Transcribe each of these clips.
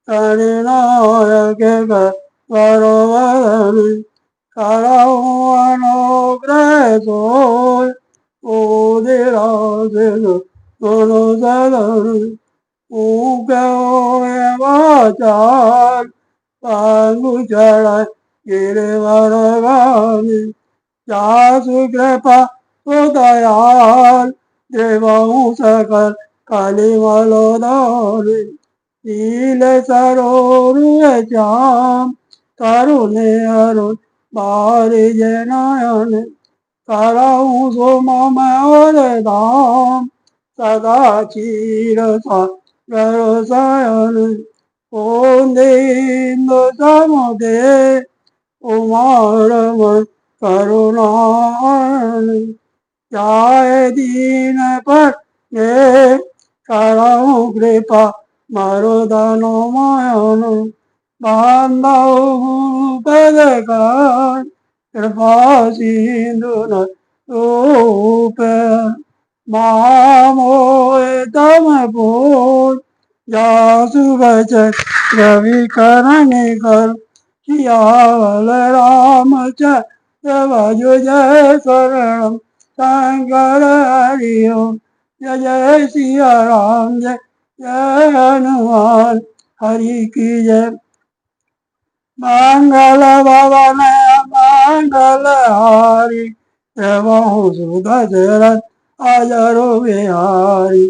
कनिनायक करोवरनि करऊ अनुग्रह सोय उदिराजित मनोजरनि वाचार पांगुचर गिरिवरगानि जासु कृपा उदयाल देवहु सकल कलिमलोदानि नील सरोरुह श्याम करुणे अरुण बारिज नयन करऊ सुमम और धाम सदा चीर सागर शयन ओंदेन्दु समुदे उमारमण करुणायन जाय दीन पर करऊ कृपा मरुदनु मायन बांधव पद कर कृपा सिंधु रूप मामोय तम भूत जासु बचन रवि करण कर सियावल रामचंद्र भजो जय शरण शंकर हरिओ जय जय सिया राम जय जय हनुमान हरि की जय मंगल भवन मंगल हारी देवहु सुदशरथ अजरो बिहारी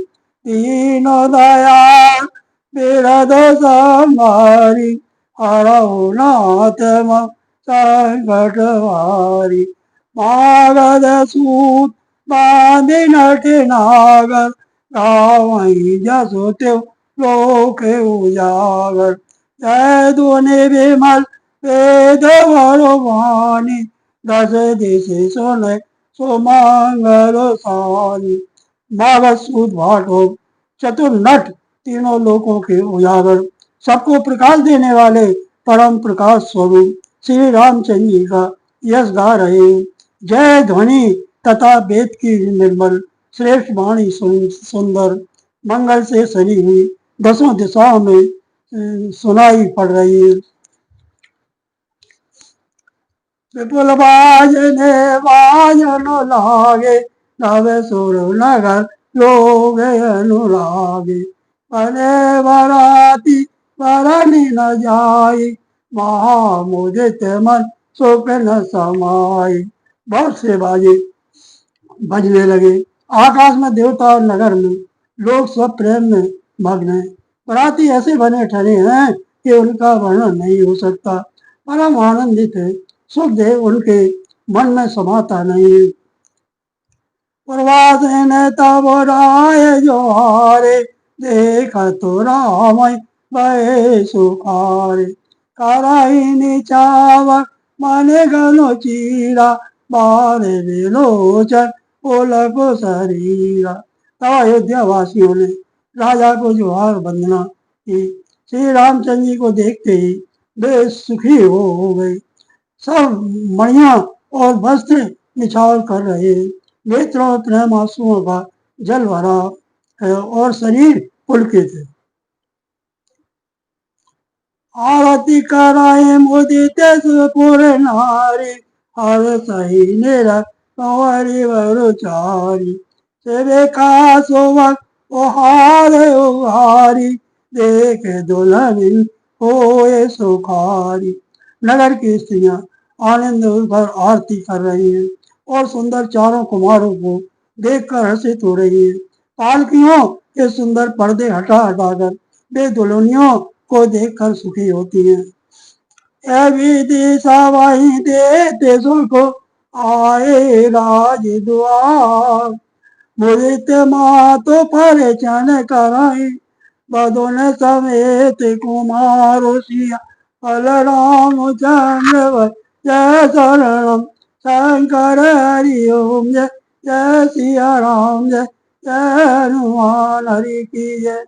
तीनों दयाल बिरद संभारी हरहु नाथ संकट हारी मागध सूत बांधि नटि नागर गावई जसु त्यो लोक उजागर जय ध्वनि विमल वेद भरवानी दस दिश सुने सुमंगल सानी मागध सूत भाटो चतुर नट तीनों लोकों के उजागर सबको प्रकाश देने वाले परम प्रकाश स्वरूप श्री रामचंद्र जी का यश गा रहे जय ध्वनि तथा वेद की निर्मल श्रेष्ठ वाणी सुंदर मंगल से सनी हुई दसों दिशाओं में सुनाई पड़ रही है। विपुल बाजने बाजन लागे नवे सुर नगर लोग अनुरागे बने बराती बरनी न जाई महामुदित मन सुख न समाई। बहुत से बाजे बजने लगे आकाश में देवता और नगर में लोग सब प्रेम में मग्न हैं। बराती ऐसे बने ठहरे हैं कि उनका वर्णन नहीं हो सकता। परम आनंदित है सुख देव उनके मन में समाता नहीं है। प्रवास ने तब राय जो हारे देखा तो राम भय सुखारे कराई निचावर मन गनो चीरा बारे विलोचन पुलक शरीरा। तब अयोध्या वासियों ने राजा को जोहार वंदना की। श्री रामचंद्र जी को देखते ही वे सुखी हो गए। सब मणियां और वस्त्र निछावर कर रहे हैं। नेत्रों में प्रेम आंसुओं का जल भरा है और शरीर पुलकित है। आरती कराए मुदित सुपुर नारी हर सही निर कंवरी वरुचारी सेवे का सोवक ओहार उहारी देख दुल्हन होए सुखारी। नगर की स्त्रियां आनंद भर आरती कर रही हैं और सुंदर चारों कुमारों को देखकर हर्षित हो रही है। पालकियों के सुंदर पर्दे हटा हटाकर वे दुल्हनियों को देखकर सुखी होती हैं। विधि सवाई देते सुख आए राज द्वार मुदित मातो परिचन कराई बदन समेत कुमार सिया फल राम चंद्र जय शरणम शंकर हरि ओम जय जय सिया राम जय जय हनुमान हरि की जय।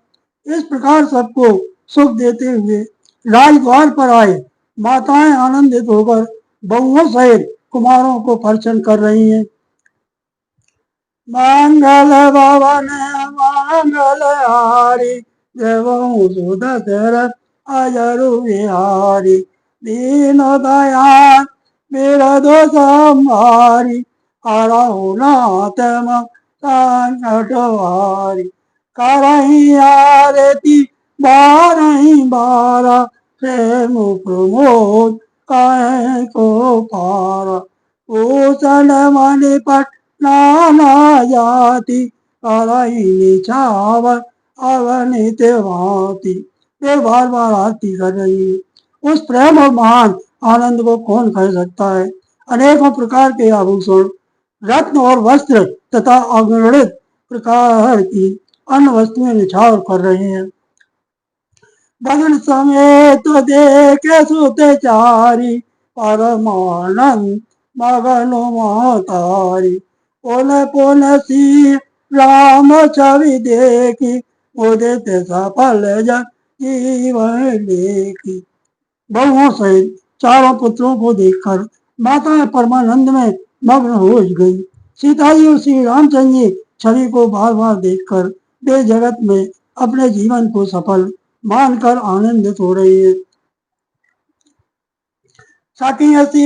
इस प्रकार सबको सुख देते हुए राजद्वार पर आए माताएं आनंदित होकर बहुओं सहित कुमारों को परिचन कर रही हैं। मंगल भवन मंगल हारी देवहु सुदशरथ अजरु बिहारी दीन दयाल बिरदो संहारी हरहु नाथ संकटहारी करही आरती बारही बारा प्रेम प्रमोद कहे को पारा भूषण मणिपट नाना जाति करही निछावर अवनित भांति। वे बार बार आरती कर रही है। उस प्रेम और महान आनंद को कौन कह सकता है। अनेकों प्रकार के आभूषण रत्न और वस्त्र तथा अगणित प्रकार की अन्य वस्तुएं निछावर कर रही हैं। बदन समेत देखे सुत चारी परमानंद मगन महतारी पुन पुन सी राम छवि देखी उदित सफल जग जीवन लेखी। बहुओं सहित चारों पुत्रों को देखकर माता परमानंद में मग्न हो गई। सीता जी और श्री रामचंद्र जी छवि को बार बार देखकर वे जगत में अपने जीवन को सफल मानकर आनंदित हो रही है। सखी सी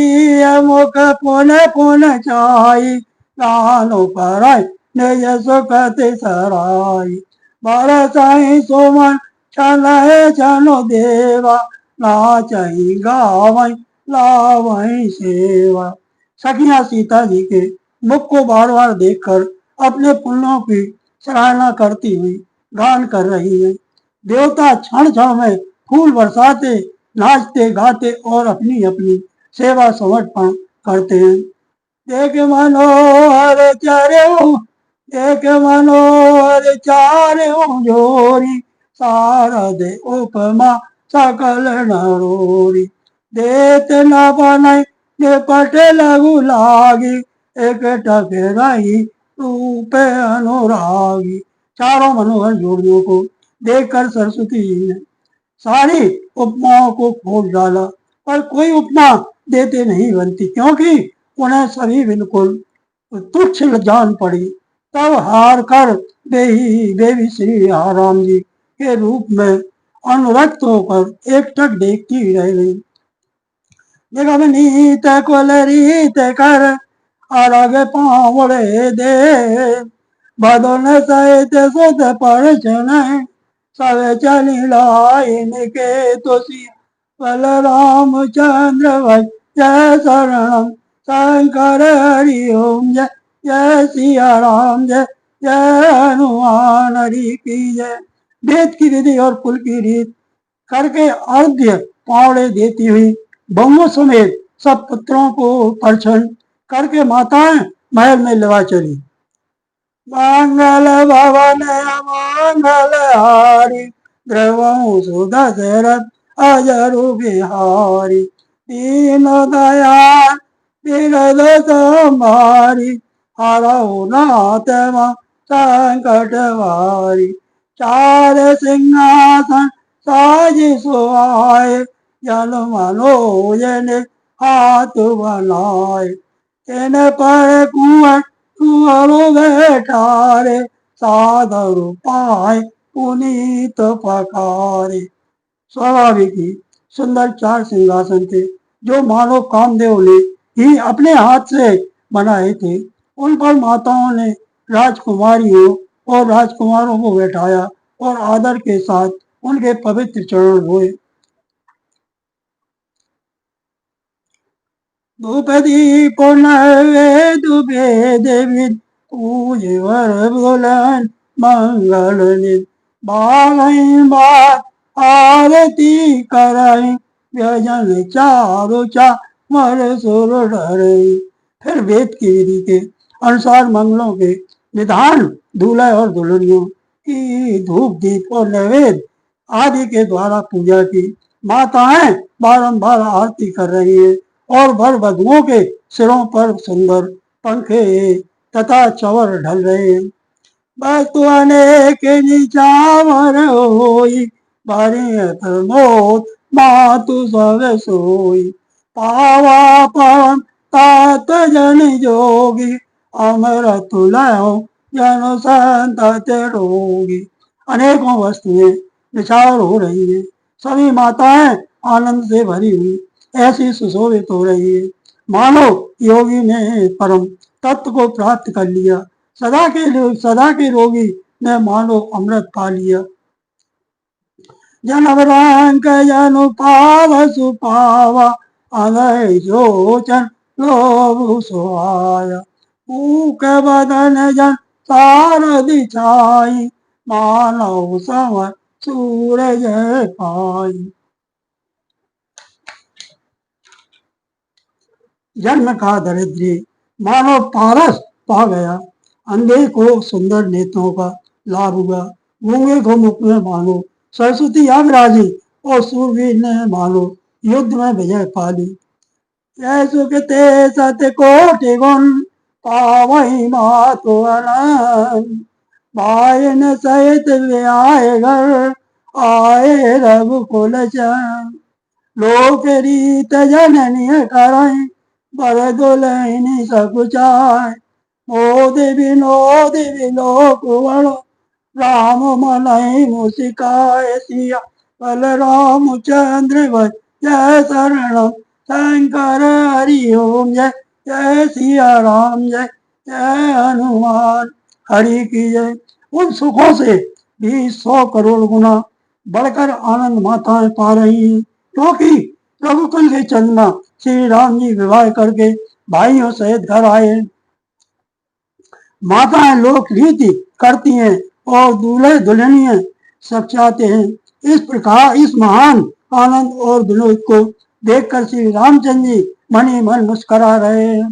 मुख पुन पुन चाई गानो कराई निज सुखति सराई बरसाई सुमन छलहे छनो देवा नाचई गावई लावई सेवा। सखियां सीता जी के मुख को बार बार देखकर अपने पुण्यों की सराहना करती हुई गान कर रही है। देवता क्षण क्षण में फूल बरसाते नाचते गाते और अपनी अपनी सेवा समर्पण करते हैं। देख मनोहर चरो देख मनोहर चारो जोरी शारद उपमा सकल नरोरी देत न बनई निपट लघु लागी एक टक रही रूप अनुरागी। चारों मनोहर जोड़ियों को देखकर सरस्वती जी ने सारी उपमाओं को खोज डाला पर कोई उपमा देते नहीं बनती क्योंकि उन्हें सभी बिल्कुल तुच्छ जान पड़ी। तब हार कर देवी श्री राम जी के रूप में अनुरक्त होकर एकटक देखती रह गई। निगमनीत कुलरीत कर अरग पावड़े दे बदन सहित सुत पर सब चली लाइन के तुसी बल रामचंद्र जय शरणम शंकर हरि ओम जय जय सिया राम जय जय हनुमान हरि की जय। वेद की विधि और कुल की रीत करके अर्घ्य पावड़े देती हुई बहुओं समेत सब पुत्रों को परिछन करके माताएं महल में लवा चली। मंगल भवन मंगल हारी द्रवहु सुदशरथ अजरु बिहारी दीन दयाल बिरद संहारी हरहु नाथ संकट हारी। चार सिंहासन साज सोआए जन मनोजन हाथ बनाए तेन पर कुंवर कुंवर बैठारे साधु पाए पुनीत पकारे। स्वाभाविक ही सुंदर चार सिंहासन थे जो मानव कामदेव ने ही अपने हाथ से बनाए थे। उन पर माताओं ने राजकुमारियों और राजकुमारों को बैठाया और आदर के साथ उनके पवित्र चरण धोए। द्रौपदी नैवेद्य देवी पूज वर बुलन मंगल नित बारही बार आरती करई व्यजन चारु चामर सुर डरई। फिर वेद की विधि के अनुसार मंगलों के निधान दूल्हे और दुल्हनियों की धूप दीप और नैवेद्य आदि के द्वारा पूजा की। माताएं बारंबार आरती कर रही है और वर वधुओं के सिरों पर सुंदर पंखे तथा चवर ढल रहे हैं। वस्तु अनेक निचावर होई बारी प्रमोद मातु सब सोई पावा पवन तात जन जोगी अमर तुलयो जन संतत रोगी। अनेकों वस्तुएं निछावर हो रही है। सभी माताएं आनंद से भरी हुई ऐसी सुशोभित हो रही है, मानो योगी ने परम तत्व को प्राप्त कर लिया। सदा के रोगी ने मानो अमृत पा लिया। जनवरांक जनु पाव सुपावा अनय जोचन लोभ सुहाय ऊक बदन जन सारदि छाई मानव सम सूरज पाई। जन्म का दरिद्री मानो पारस पा गया, अंधे को सुंदर नेत्रों का लाभ हुआ, गूंगे को मुख में मानो सरस्वती आ विराजी और सूरवीर ने मानो युद्ध में विजय पा ली। जय सुखते सत्य कोटि गुण पावई मातो अनंत भाई सहित वे आए घर आए रघुकुल चरण लोक रीत जननी करई बर दुलहिनी सकुचाय मोद विनोद विलोक बड़ो राम मनई मुसिकाय सिया बल रामचंद्र जय शरण शंकर हरि ओम जय जय सिया राम जय जय हनुमान हरि की जय। उन सुखों से भी 100 करोड़ गुना बढ़कर आनंद माताएं पा रही हैं, क्योंकि रघुकुल के चंद्रमा श्री राम जी विवाह करके भाइयों सहित घर आए। माताएं लोक रीति करती हैं और दूल्हे दुल्हनियां सचाते हैं। इस प्रकार इस महान आनंद और विनोद को देखकर श्री रामचंद्र जी मनी मन मुस्करा रहे हैं।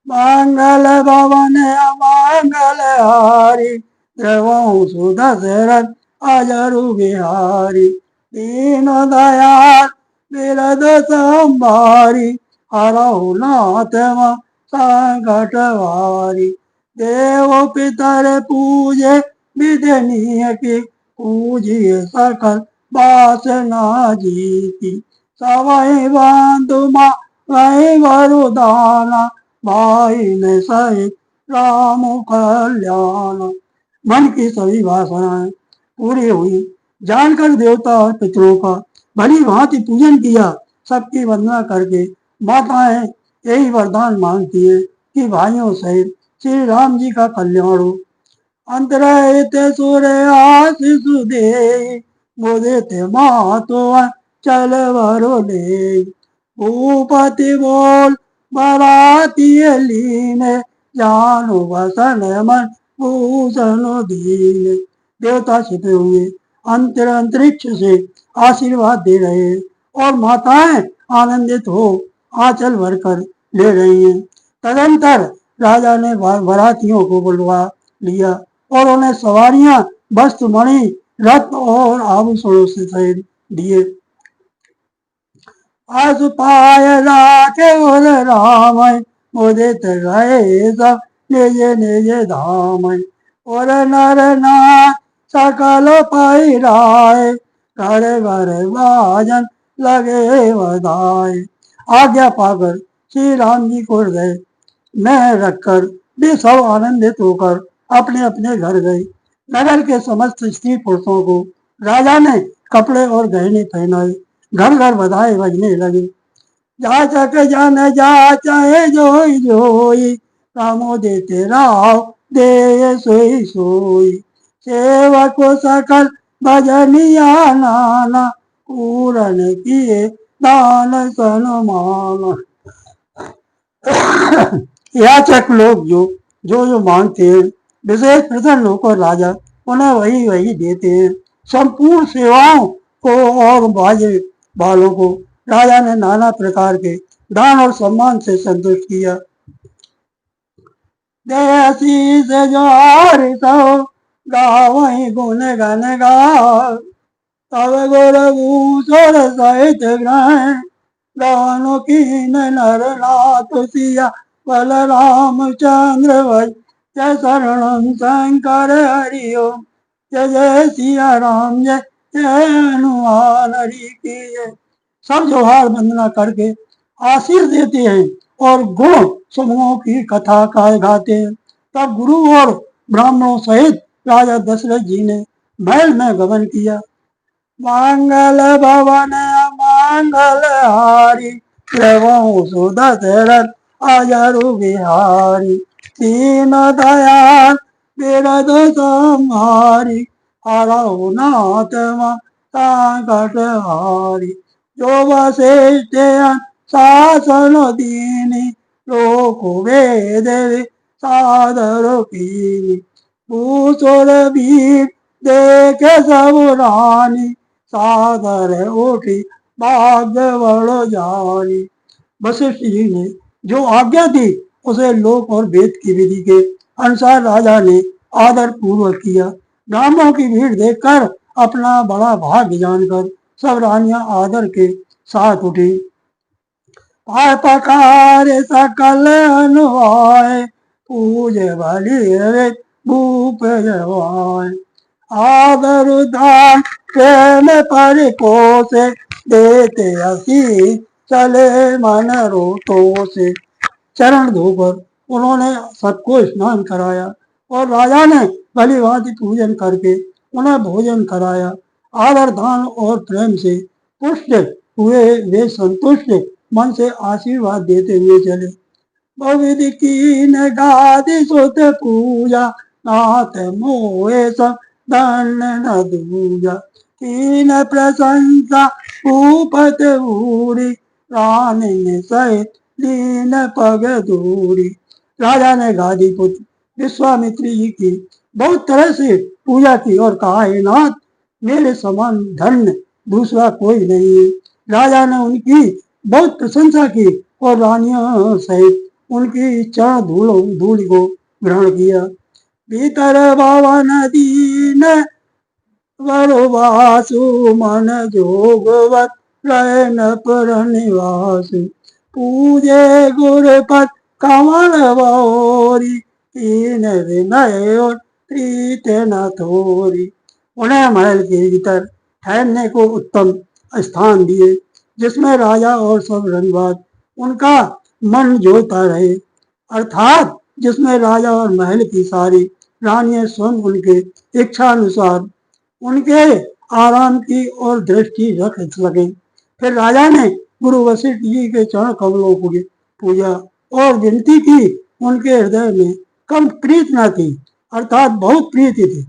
मंगल भवन अमंगल हारी देवों सुदशरथ अजरु बिहारी दीन दयाल बिरद संभारी हरहु नाथ संकट वारी देव पितर पूजे विधनीय की पूजिए सकल वासना जीती सवै बंधु वही वरुदाना भाई ने सहित राम कल्याण। मन की सभी वासनाएं पूरी हुई, जानकर देवता और पितरों का भली भांति पूजन किया। सबकी वंदना करके माताएं यही वरदान मांगती है कि भाइयों सहित श्री राम जी का कल्याण हो। अंतरहित सुर आशीष दे मुदित मातो चल भरो ले भूपति बोल बराती लीने जानो वसन मन भूषण दीने। देवता छिपे हुए अंतरिक्ष से आशीर्वाद दे रहे हैं और माताएं आनंदित हो आंचल भरकर ले रही हैं। तदंतर राजा ने बारातियों को बुलवा लिया और उन्हें सवारियां वस्त्र मणि रत्न और आभूषणों से सहित दिए। अस पाय राखे उर राम मुदित रहे सब निज निज धाम और नर नाथ सकल पाई राय घर घर बाजन लगे बधाए। आज्ञा पाकर श्री राम जी को हृदय में रखकर वे सब आनंदित होकर अपने अपने घर गए। नगर के समस्त स्त्री पुरुषों को राजा ने कपड़े और गहने पहनाए, घर घर बधाई बजने लगे। जाचक जन जाचै जोई जोई रामो देते राव दे सोई सोई सेवक सकल भजनिया नाना पूरन किए दान सनमान। याचक लोग जो मांगते हैं विशेष प्रसन्न होकर राजा उन्हें वही वही देते हैं। संपूर्ण सेवाओं को और बाजे वालों को राजा ने नाना प्रकार के दान और सम्मान से संतुष्ट किया। देसी से जो गावई गुण गन गाव तब गुर भूषण सहित ग्रहण गानो कीन नर नाथ सिया बल रामचंद्र भज जय शरणम शंकर हरि ओम जय जय सिया राम जय जय हनुमान हरि की जय। सब जोहार वंदना करके आशीष देते हैं और गुण समूहों की कथा गाते हैं। तब गुरु और ब्राह्मणों सहित राजा दशरथ जी ने महल में गमन किया। मंगल भवन मंगल हारी, प्रभु सुदशरथ अजरु बिहारी, दीन दयाल बिरद संहारी, हरहु नाथ संकट हारी, जो वशिष्ठ शासन दीनी, लोक वेद सादर कीनी, भूसुर वीर देख सब रानी, सादर उठी भाग्य बड़ जानी। वशिष्ठ जी ने जो आज्ञा दी उसे लोक और वेद की विधि के अनुसार राजा ने आदर पूर्वक किया। ब्राह्मणों की भीड़ देखकर अपना बड़ा भाग्य जानकर सब रानियां आदर के साथ उठी। पकार सकल अनुआय, पूज बलि भूप जवाय, आदर दान प्रेम परिपोषे, देते हसी चले मन रोतो से। चरण धोकर उन्होंने सबको स्नान कराया और राजा ने भली भांति पूजन करके उन्हें भोजन कराया। आदर दान और प्रेम से पुष्ट हुए वे संतुष्ट मन से आशीर्वाद देते हुए चले। बहुविधि कीन गादि सुत पूजा, नाथ मोहे सब धन न दूजा, कीन प्रशंसा भूपत भूरी, रानी सहित लीन पग दूरी। राजा ने गादी पुत्र विश्वामित्री जी की बहुत तरह से पूजा की और कहा, हे नाथ, मेरे समान धन्य दूसरा कोई नहीं है। राजा ने उनकी बहुत प्रशंसा की और रानियों सहित उनकी चरण धूल को ग्रहण किया। भीतर भवन दीन वरवासु, मन जोगवत रहे न पर निवास, पूजे गुरपत कमल बहोरी, तीन विनय और प्रीत न थोरी। उन्हें महल के भीतर ठहरने को उत्तम स्थान दिए जिसमें राजा और सब रंगबाज उनका मन जोता रहे, अर्थात जिसमें राजा और महल की सारी रानियां स्वयं उनके इच्छा अनुसार उनके आराम की और दृष्टि रख सके। फिर राजा ने गुरु वशिष्ठ जी के चरण कमलों को पूजा और विनती की। उनके हृदय में कम प्रीत न थी, अर्थात बहुत प्रीति थी।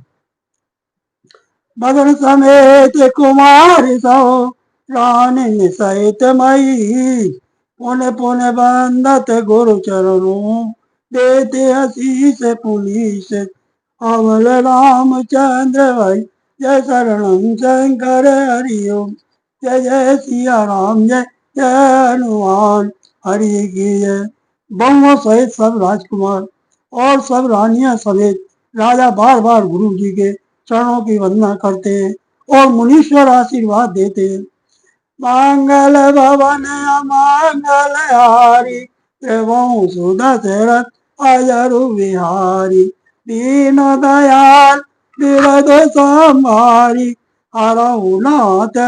बदन समेत कुमार सो, रानी सहित मई, पुण्य पुण्य बंदत गुरु चरणों, देते आशीष पुनीश, अमल रामचंद्र भाई, जय शरणम शंकर हरिओम, जय जय सिया राम, जय जय हनुमान हरि की जय। बहुओं सहित सब राजकुमार और सब रानियां समेत राजा बार बार गुरु जी के चरणों की वंदना करते हैं और मुनीश्वर आशीर्वाद देते हैं। मंगल भवन मंगल हारी, प्रभु सुदशरथ अजरु बिहारी, दीन दयाल बिरद संहारी, हरहु नाथ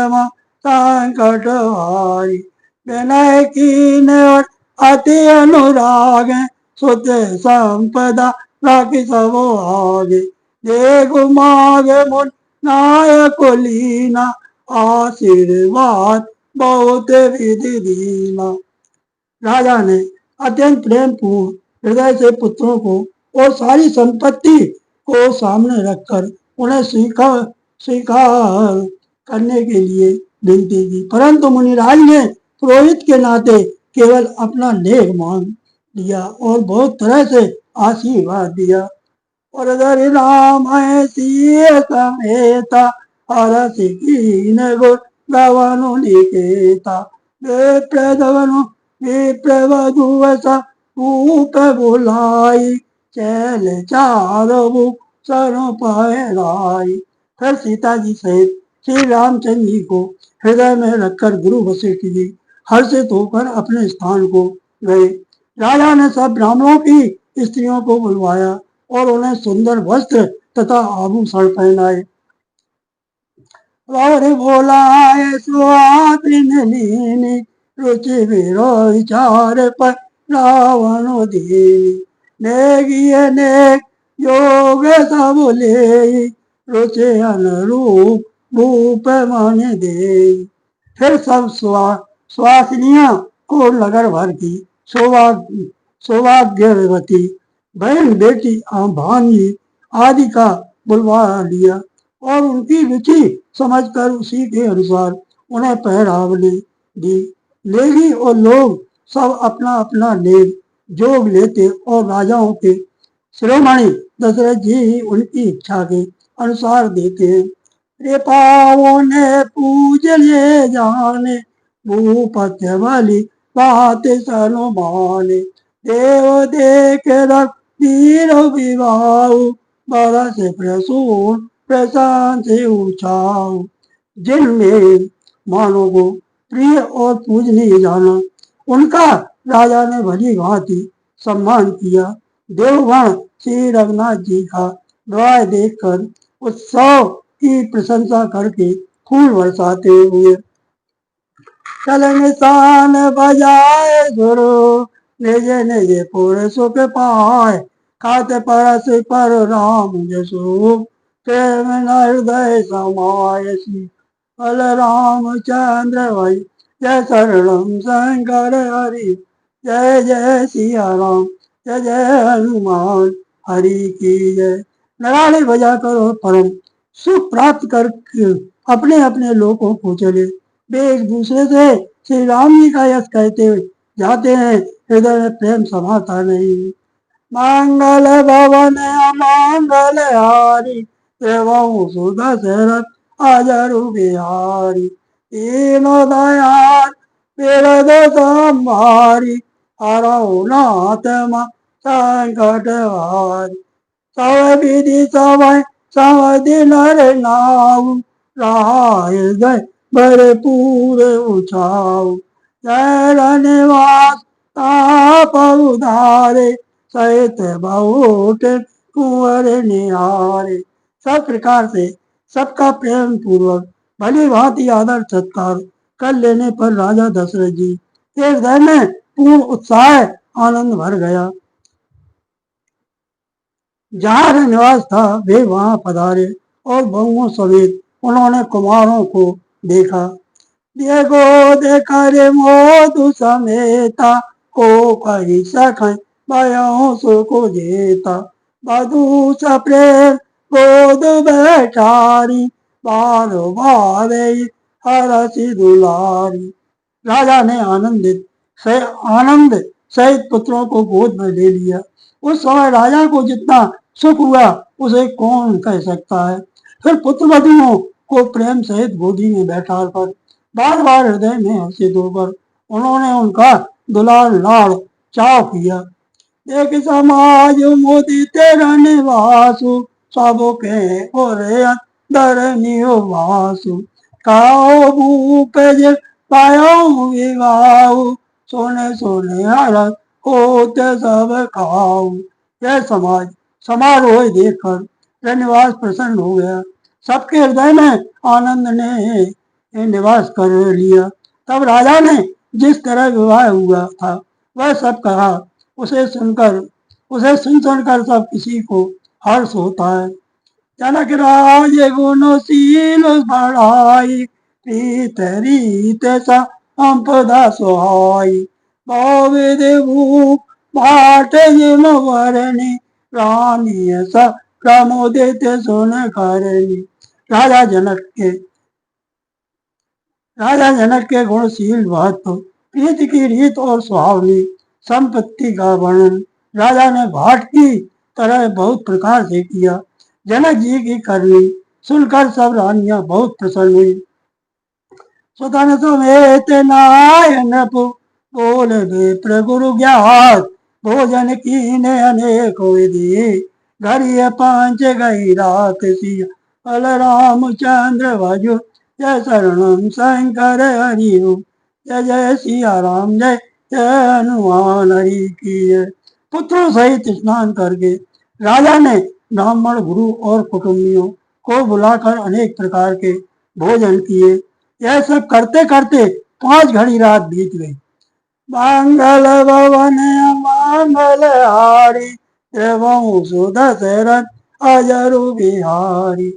संकट हारी। विनय कीन और अति अनुराग, सुत संपदा राखी सब आगे, देखो माग मुन नायक लीना, आशीर्वाद बहुत विधि दीना। राजा ने अत्यंत प्रेम पूर्ण हृदय से पुत्रों को और सारी संपत्ति को सामने रखकर उन्हें स्वीकार करने के लिए विनती की, परंतु मुनिराज ने पुरोहित के नाते केवल अपना लेख मांग लिया और बहुत तरह से आशीर्वाद दिया। और धरि राम सिंह समेता, हरस कीन गुर गवनु निकेता, विप्रधवनु विप्रवधु वसा, भूप बुलाई, चैल चारु सरो पहराई। फिर सीता जी सहित श्री रामचंद्र जी को हृदय में रखकर गुरु वशिष्ठ जी हर्षित होकर अपने स्थान को गए। राजा ने सब ब्राह्मणों की स्त्रियों को बुलवाया और उन्हें सुंदर वस्त्र तथा आभूषण पहनाए। और बोलाए सुहागिन लीनी, रुचि विचार पर रावण दीनी, नेगिए नेक योग सब ले, रुचि अनुरूप भूप मन दे। फिर सब सुहासिनियां को नगर भर की सौभाग्यवती बहन बेटी भांजी आदि का बुलवा लिया और उनकी रुचि समझकर उसी के अनुसार उन्हें पहरावने दी। लेगी और लोग सब अपना अपना लेग जोग लेते और राजाओं के शिरोमणि दशरथ जी ही उनकी इच्छा के अनुसार देते हैं। कृपाओं ने पूज ले जाने भूपति बलि बात सनुमाने देव देख रख वीर विवाह बरस प्रसून प्रशांत उछाओ। जिन मेरे मानव को प्रिय और पूजनीय जाना उनका राजा ने भली भांति सम्मान किया। देवगण श्री रघुनाथ जी का द्वार देखकर उत्सव की प्रशंसा करके फूल बरसाते हुए चल निशान बजाए गुरु निज निज पुर सुख पाए खात परस पर राम जसु प्रेम न हृदय समायसी बल रामचंद्र भाई जय शरणम शंकर हरि जय जय सिया राम जय जय हनुमान हरि की जय। नगाड़े बजाकर और परम सुख प्राप्त कर अपने अपने लोगों को चले। वे एक दूसरे से श्री राम जी का यश कहते जाते हैं। हृदय में प्रेम समाता नहीं। मंगल भवन अमंगल हारी देवों सुधा शरत अजरु बिहारी तीनों दयाल विरद संभारी हरौ नाथ संकट हारी सब विधि समय समधि नर नाऊ रहाय गए भरपूर उछाऊ जय निवास ताप उधारे सहित बहुत कुंवर निहारे। सब प्रकार से सबका प्रेम पूर्वक भली भांति आदर सत्कार कर लेने पर राजा दशरथ जी के हृदय में पूर्ण उत्साह आनंद भर गया। जहाँ निवास था वे वहां पधारे और बहुओं समेत उन्होंने कुमारों को देखा। देखो देखा रे मोदु समेता को कही सकै भयो सुको जेता बधु प्रेम गोद बैठारी बारो बारे हरसी दुलारी। राजा ने आनंद सहित पुत्रों को गोद में ले लिया। उस समय राजा को जितना सुख हुआ उसे कौन कह सकता है। फिर पुत्र वधुओं को प्रेम सहित गोदी में बैठा कर बार बार हृदय में हर्षित होकर उन्होंने उनका दुलार लाड़ चाव किया। देख समाज मुदित निवासु सबो के ओरे अंदर निवासु काओ भूप पायो विवाहु सोने सोने हरत होते सब खाऊ। यह समारोह देखकर श्रीनिवास प्रसन्न हो गया। सबके हृदय में आनंद ने निवास कर लिया। तब राजा ने जिस तरह विवाह हुआ था वह सब कहा। उसे सुन सुनकर सब किसी को हर्ष होता है। जनक राज गुणशील बढ़ाई प्रीत रीत संपदा सुहाई बहुविध भूप भाट जिम वरणी रानी स प्रमोदित सुन करनी। राजा जनक के गुणशील महत्व प्रीति की रीत और सुहावनी संपत्ति का वर्णन राजा ने भाट की तरह बहुत प्रकार से किया। जनक जी की करनी सुनकर सब रानियां बहुत प्रसन्न हुई। सुतन समेत नायन बोल विप्र गुरु ज्ञात भोजन कीने अनेक विधि घरिय पांच गई रात सिया बल रामचंद्र भजु जय शरणम शंकर हरि जय जय सिया राम जय जय हनुमान हरि की जय। पुत्रों सहित स्नान करके राजा ने ब्राह्मण गुरु और कुटुंबियों को बुलाकर अनेक प्रकार के भोजन किए। यह सब करते करते 5 घड़ी रात बीत गई। मंगल भवन मंगल हारी देवों सुदशरथ अजरु बिहारी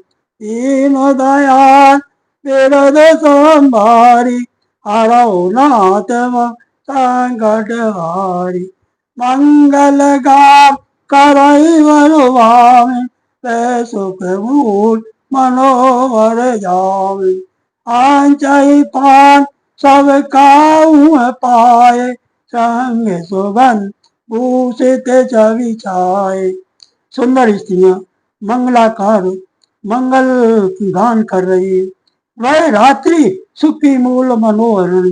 दीन दयाल विरद संभारी, हरौ नाथ संकट हारी। मंगल गाम करई बरवावे, ते सुख मूल मनोहर जावे। आंचई पान सब काऊ पाए, संग सुगंध भूषित छवि छाए। सुंदर स्त्रियां मंगलाकार मंगल गान कर रही है। वह रात्रि सुख की मूल मनोहरण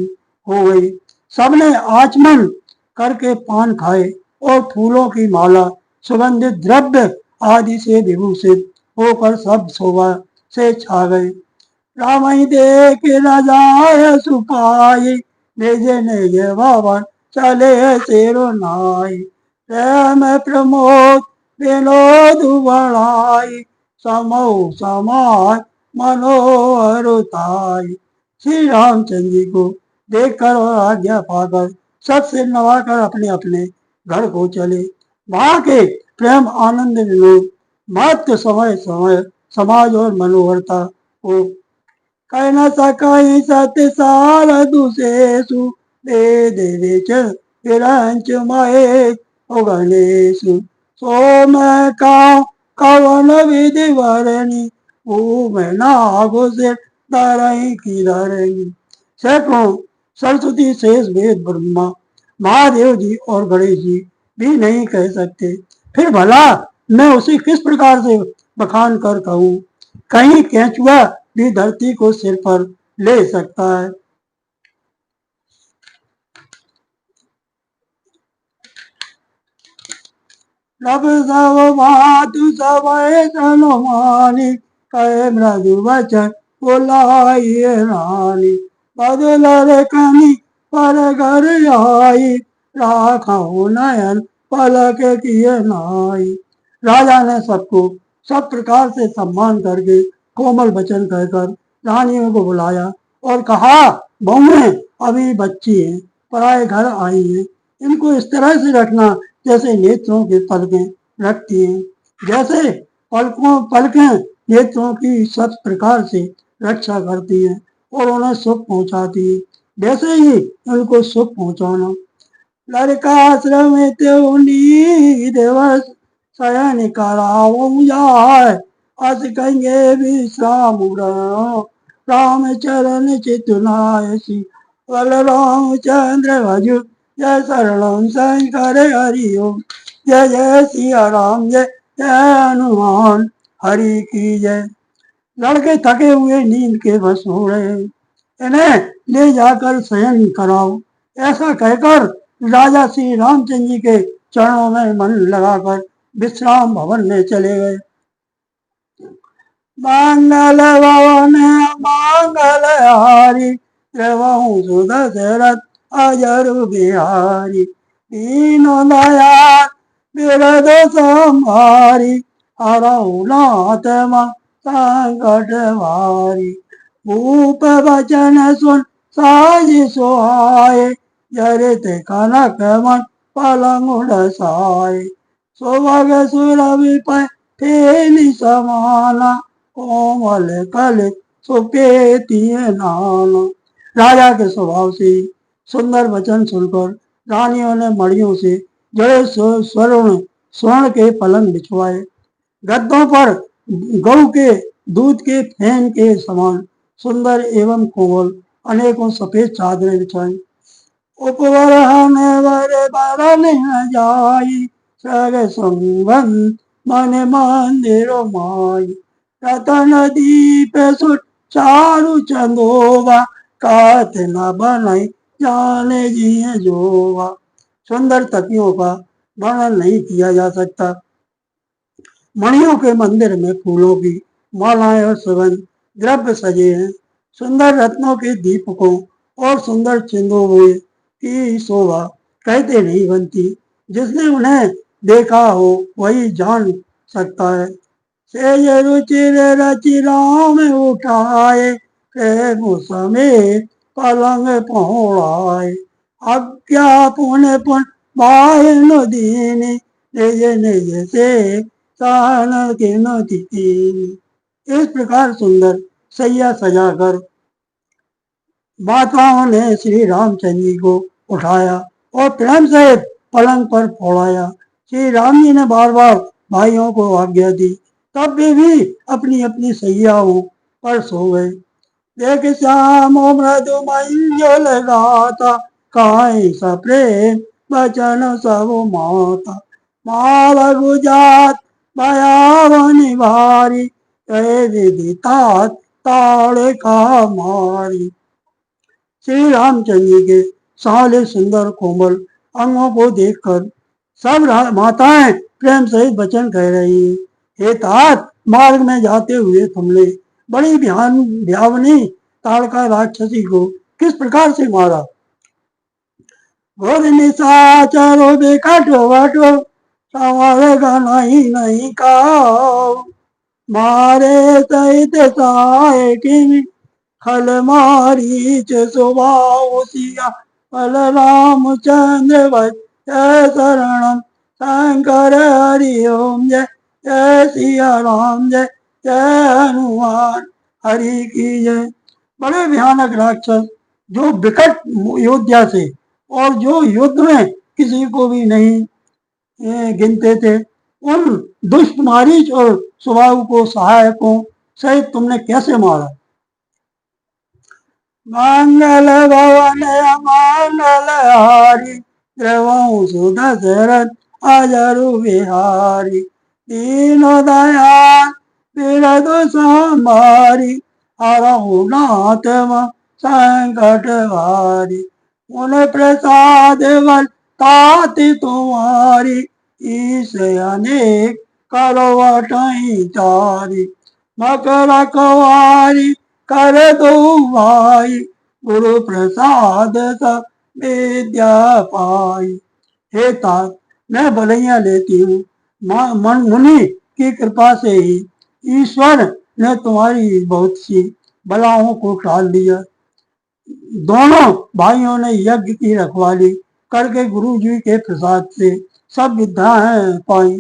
हो गई। सबने आचमन करके पान खाए और फूलों की माला सुगंधित द्रव्य आदि से विभूषित होकर सब शोभा से छा गए। रामई देख न जाय सुपाई, निज निज भवन चले सिर नाई। प्रेम प्रमोद विनोद बढ़ाई, समौ समाय मनोहरताई। श्री रामचंद्र जी को देखकर और आज्ञा पाकर सबसे नवाकर अपने अपने घर को चले। वहां के प्रेम आनंद विनोद महत्व समय समय समाज और मनोहरता को कह न सकाई। सत्य सार दुशेषु वेद विच विरंच महेश ओ गणेशु। सोम का कवन विधि वरणी, भूम नागो से धरई की धरणी। सैकड़ों सरस्वती शेष वेद ब्रह्मा महादेव जी और गणेश जी भी नहीं कह सकते, फिर भला मैं उसे किस प्रकार से बखान कर कहूँ। कहीं केंचुआ भी धरती को सिर पर ले सकता है। रब सब मातु समय सनमानी, कहे मृदु वचन बोलाइए रानी। बदल रे कनी पर घर आई, राखो नयन पलक किए नाई। राजा ने सबको सब प्रकार से सम्मान करके कोमल वचन कहकर रानियों को बुलाया और कहा, बहुएं अभी बच्ची हैं, पराए घर आई हैं, इनको इस तरह से रखना जैसे नेत्रों के पलकें रखती हैं। जैसे पलकें नेत्रों की सब प्रकार से रक्षा करती हैं और उन्हें सुख पहुंचाती है, वैसे ही उनको सुख पहुंचाना। लड़काश्रम दिवस शयन कराओ जाय, अस कहेंगे विश्राम राम चरण चितनायसी। बल रामचंद्र भजु जय शरणम शंकर हरि ओम। जय जय सिया राम जय जय हनुमान हरि की जय। लड़के थके हुए नींद के वश हो रहे, इन्हें ले जाकर शयन कराओ, ऐसा कहकर राजा श्री रामचंद्र जी के चरणों में मन लगाकर विश्राम भवन में चले गए। मंगल भवन मंगल हारी, त्रिभुवन सुदशरथ अजर बिहारी। दीन दयाल विरद संभारी, हरौ नाथ संकट भारी। भूप बचन सुन साज सोहाय, जरित कनक मन पलंग डसाय। सुभग सुर विपय फेनि समाना, कोमल कल सुके तिय नाना। राजा के स्वभाव से सुंदर वचन सुनकर रानियों ने मड़ियों से जड़े स्वर्ण के पलंग बिछवाए। गद्दों पर गऊ के दूध के फैन के समान सुंदर एवं कोमल अनेकों सफेद चादरें बिछाई। उपवरहन वर बरन जाई, सग संबंध मन मंदिर माई। रतन दीप सुट चारु चंदोवा, कात न बनई जाने जिये जोवा। सुंदर तकियों का वर्णन नहीं किया जा सकता। मणियों के मंदिर में फूलों की मालाएं और सुगंध द्रव्य सजे हैं। सुंदर रत्नों के दीपकों और सुंदर चिंदों की शोभा कहते नहीं बनती। जिसने उन्हें देखा हो वही जान सकता है। से रुचिर रचि राम उठाए, प्रेम समेत पलंग पहुँचाए। आज्ञा पुण्य पुण्य भाई दीनी, निज निज से सहन किन दीनी। इस प्रकार सुंदर सैया सजाकर माताओं ने श्री रामचंद्र जी को उठाया और प्रेम से पलंग पर फोड़ाया। श्री राम जी ने बार बार भाइयों को आज्ञा दी, तब भी अपनी अपनी सैयाओं पर सो गए। देख श्याम मृदु मंजुल गाता, काई सा प्रेम बचन सब माता। माल गुजात भयावनि भारी, कहे विधि तात ताड़ का मारी। श्री रामचंद्र जी के साले सुंदर कोमल अंगों को देखकर सब माताएं प्रेम सहित वचन कह रही हैं, हे तात, मार्ग में जाते हुए तुमने बड़ी भयावनी ताड़का राक्षसी को किस प्रकार से मारा। घोर निशाचरो बेकाटो वाटो, संवारेगा नहीं नहीं काओ। मारे सहित साए की खल मारीच स्वभाव सिया, फल रामचंद्र भज शरणम शंकर हरि ओम। जय जय सिया राम, जय जय हनुमान हरि की जय। बड़े भयानक राक्षस जो विकट योद्धा से और जो युद्ध में किसी को भी नहीं गिनते थे, उन दुष्ट मारीच और स्वभाव को सहायकों सहित तुमने कैसे मारा। मंगल भवन मंगल हारी, द्रवऊ सुदशरथ अजरु बिहारी। दीनो दयाल बिरदु संभारी, हरहु नाथ संकट भारी। उन प्रसाद बल ताति तुम्हारी, ईश अनेक करो अटई तारी। मकर कवारी कर दो भाई, गुरु प्रसाद सब विद्या पाई। हे तात, मैं भलैया लेती हूँ, मुनि की कृपा से ही ईश्वर ने तुम्हारी बहुत सी बलाओं को टाल दिया। दोनों भाइयों ने यज्ञ की रखवाली करके गुरु जी के प्रसाद से सब विद्याएं पाई।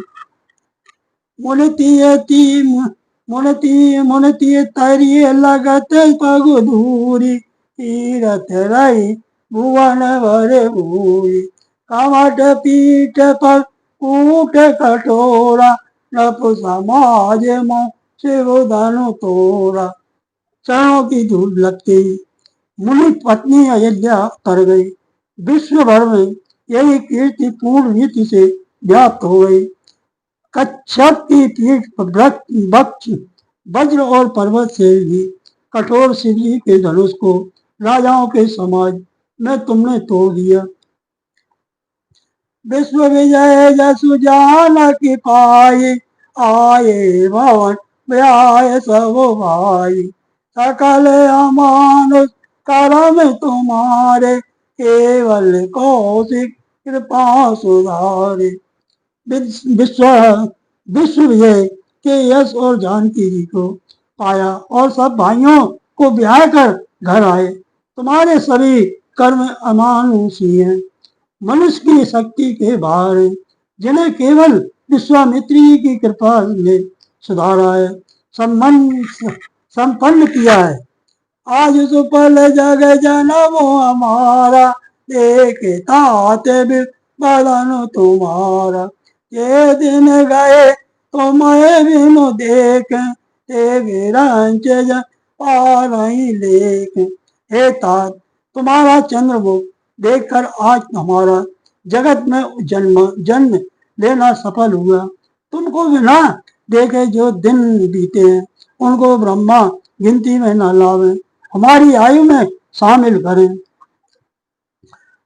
मुनती तरी लगत पग धूरी, तीरथ रही भुवन भर भूरी। कमट पीठ पर कूट कटोरा, नप समाज मो शिव धनु तोरा। चरणों की धूल लगती मुनि पत्नी अयोध्या कर गई। विश्व भर में यही कीर्ति पूर्ण रीति से व्याप्त हो गई। कच्छप की पीठ वज्र और पर्वत से भी कठोर शिव जी के धनुष को राजाओं के समाज में तुमने तोड़ दिया। विश्व विजय जसु जान की पाई, आए भवन व्याय सब भाई। सकल अमानुष करम तुम्हारे, केवल कौशिक कृपा सुधारे। विश्व विजय के यश और जानकी जी को पाया और सब भाइयों को ब्याह कर घर आए। तुम्हारे सभी कर्म अमानुषी हैं, मनुष्य की शक्ति के बाहर है, जिन्हें केवल विश्वामित्री जी की कृपा ने सुधारा है, संपन्न किया है। आज सुफल जग जनम हमारा, देखे तात बदन तुम्हारा। ये दिन गए तो मैं बिनु देख, ते विरंच नहीं लेख। हे तात, तुम्हारा चंद्रमुख देखकर आज हमारा जगत में जन्म लेना सफल हुआ। तुमको बिना देखे जो दिन बीते हैं, उनको ब्रह्मा गिनती में न लावे, हमारी आयु में शामिल करें।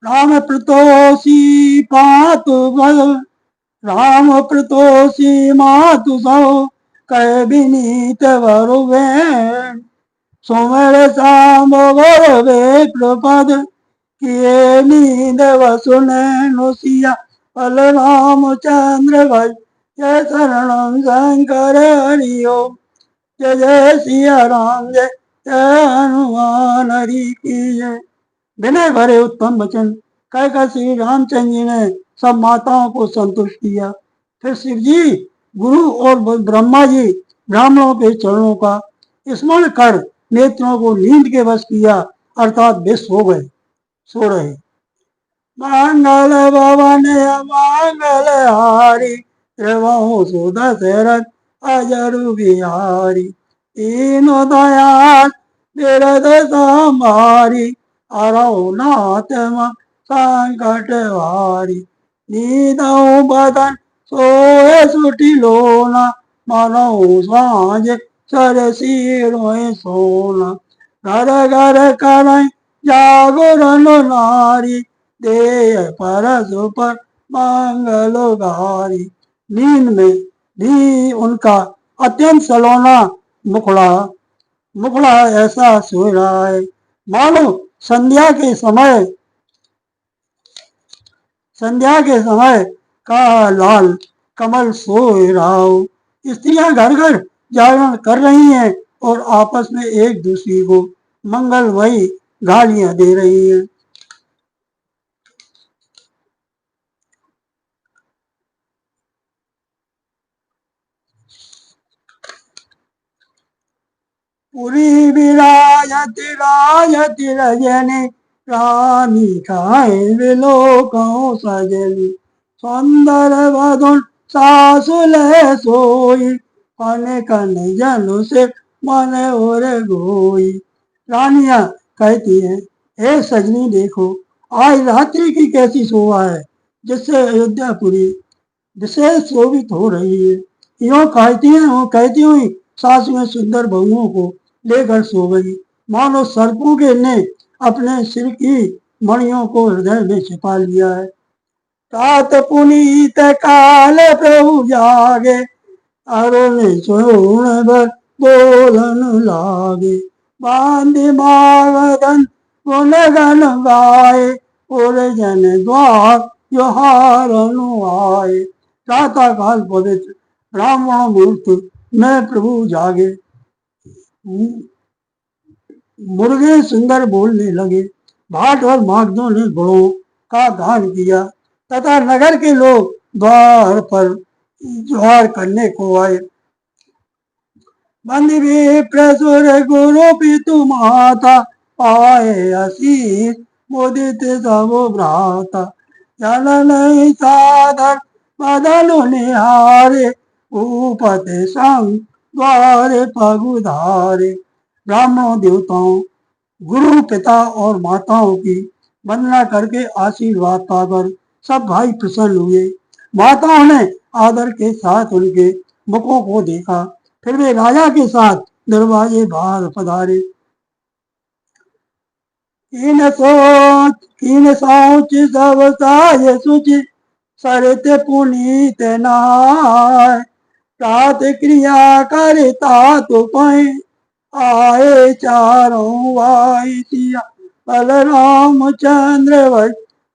राम प्रतोषी पातु राम प्रतोषी मातु सौ, कह विनीत वरुवेण। सुमेर शाम वे प्रपद, किए नींद वसुने नुसिया। फल रामचंद्र भज जय शरणम शंकर हरि ओम। जय जय सिया राम, जय जय हनुमान हरि की जय। विनय भरे उत्तम वचन कहकर श्री रामचंद्र जी ने सब माताओं को संतुष्ट किया। फिर शिव जी, गुरु और ब्रह्मा जी ब्राह्मणों के चरणों का स्मरण कर नेत्रों को नींद के वश किया, अर्थात वे सो रहे। मंगल भवन मंगल हारी, त्रिभुवन सुदशरथ अजरु बिहारी, तीनों दयाल बिरद संहारी, हरौ नाथ संकट हारी। नीदौ बदन सोए सुटी लोना, मानो सांझ सरसी रोए सोना। घर घर करई जागरण नारी, दे परशुपर मंगलगारी। नींद में भी उनका अत्यंत सलोना मुखड़ा मुखड़ा ऐसा सो रहा है मानो संध्या के समय का लाल कमल सो रहा हो। स्त्रियां घर घर जागरण कर रही हैं और आपस में एक दूसरी को मंगलमयी गालियां दे रही हैं। पुरी विराजति राजति रजनी, रानी खाए विलोकों सजनी। सुंदर वधुन सासुले सोई, कन कन जनु से मन और गोई। रानियां कहती हैं, हे सजनी देखो, आज रात्रि की कैसी शोभा है, जिससे अयोध्यापुरी विशेष शोभित हो रही है। यूं कहती हुई सासुएं सुंदर बहुओं को लेकर सो गई, मानो सर्पों के ने अपने सिर की मणियों को हृदय में छिपा लिया है। तात पुनीत काल प्रभु जागे, अरुण सुण भर बोलन लागे। बांधि मागधन गुण गण गाए, और जन द्वार युहारन आए। प्रातः काल पवित्र ब्राह्मण मुहूर्त में प्रभु जागे, मुर्गे सुंदर बोलने लगे, भाट और मागधों ने गुणों का गान किया तथा नगर के लोग द्वार पर जोहार करने को आए। बंदी भी प्रसुर गुरु पितु माता, पाए आशीष मुदित सब भ्राता। चलन साधन बदन निहारे, भूपति संग द्वारे पगुधारे। ब्राह्मणों देवताओं गुरु पिता और माताओं की वंदना करके आशीर्वाद पाकर सब भाई प्रसन्न हुए। माताओं ने आदर के साथ उनके मुखों को देखा, फिर वे राजा के साथ दरवाजे बाहर पधारे। कीन सोच सब साय सुचि, सरित पुनीत नाय। प्रात क्रिया करता तो पै, आए चारों भाई सिया। बलराम चंद्र वै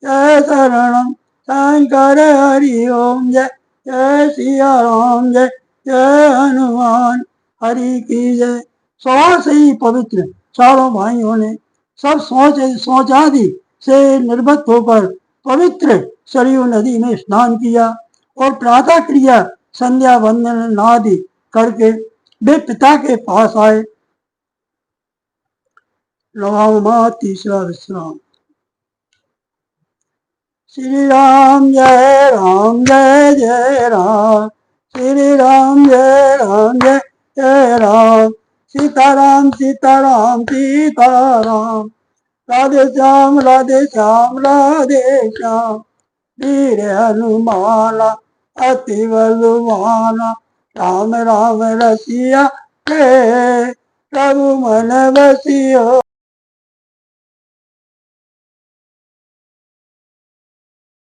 जय शरणम, शंकर हरि ओम जय, जय सिया राम जय, जय हनुमान हरि की जय। स्वभाव से ही पवित्र चारों भाइयों ने सब शौचादि से निर्वत होकर पवित्र सरयू नदी में स्नान किया और प्रातः क्रिया संध्या वंदन आदि करके वे पिता के पास आए। नवमा तीसरा विश्राम। श्री राम जय राम जय जय राम, श्री राम जय राम जय जय राम। सीताराम सीताराम सीताराम, राधे श्याम राधे श्याम राधे श्याम। वीर हनुमाना अति बलवाना, राम राम रसिया प्रभु मन बसियो।